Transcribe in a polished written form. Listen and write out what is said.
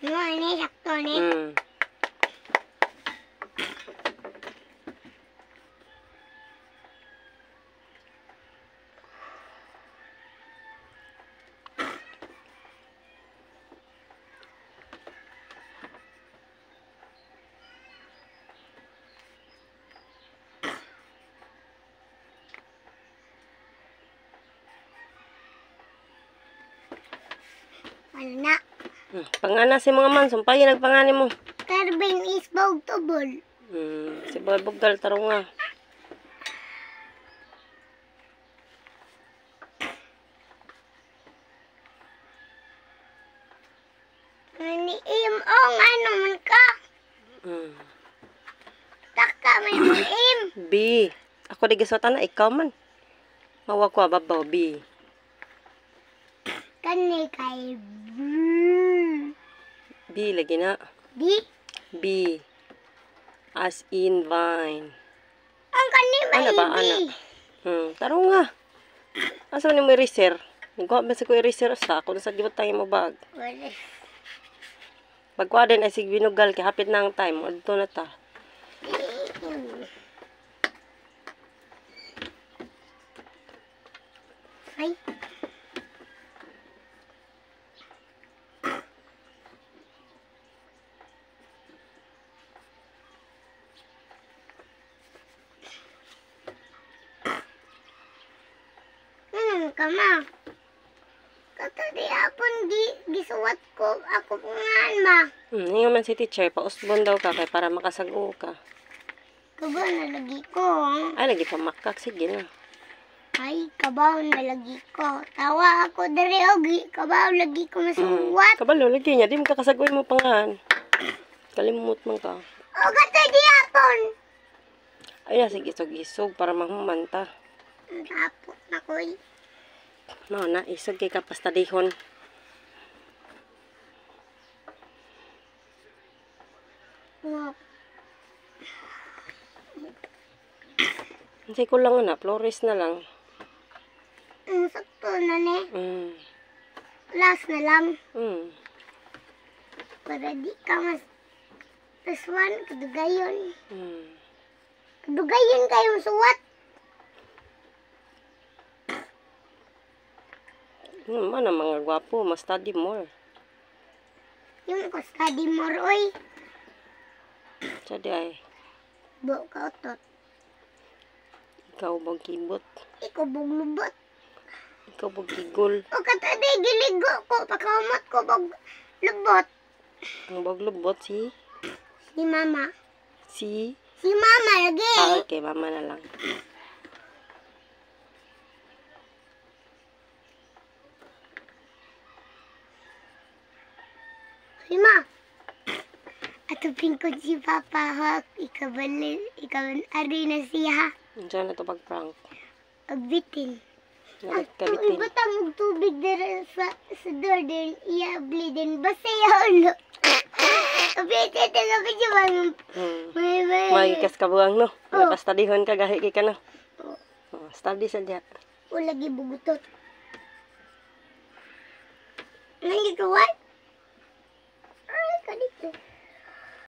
No, ini sakto ni. Ano na? Pangana si mga man, sumpayin nagpangani mo. Carbine is bog tubol. Si Bugal tarong nga. Maniim ong ano man ka? Taka may maim. B. Ako di gisota na, ikaw man. Mawa ko ababaw, B. Kani kay B lagi na. di? B. As in vine. Ang kani may Ano ba, di? anak? Tarong nga. Asa ni mo eraser? Nagkuha ba sa ko eraser sa ako sa gibot tayo mo bag. Wala. Pagkuha din ay sig binugal kay hapit na ang time. Adto na ta. Ay. Ka ma. Katadi apon gisuwat ko ako pungan ma. Hinga man si teacher, pausbon daw ka kay para makasago ka. Kabaw na lagi ko. Ay, lagi pa makak. Sige na. Ay, kabaw na lagi ko. Tawa ako dari ogi. Kabaw lagi ko masuwat. Kabalo, lagi niya. Di mo kakasagoy mo pangan. Kalimut man ka. O katadi apon. Ay, sige, isog-isog para mahumanta. Tapos na ko eh. No, na, isog kay kapastadihon. Wow. Hindi ko lang na, flores na lang. Sakto na ni. Last na lang. Para di ka mas paswan, kadugayon. Kadugayon kayong suwat. Mana mga gwapo, mas study more. Yung ko study more, oy. Jadi ay, Bo ka otot. ikaw bang kibot? Ikaw bog lubot. Ikaw bang kigol? O katadi, giligo ko. Pakamot ko bog lubot. Ang baglubot si? Si mama. Si? Si mama lagi. Okay, mama na lang. Si ma. Atupin ko si Papa Hawk. Ikaw ari na siya. Diyan na to pag-prank. Agbitin. Kabitin. Ibutang og tubig dira sa door din. Iabli din. Basta yaon. Kabitin. Kabitin siya ba? Magikas ka buwang, no? Napastadihon ka, gahi ka, no? Study sa diya. O lagi bugutot. Nandito what?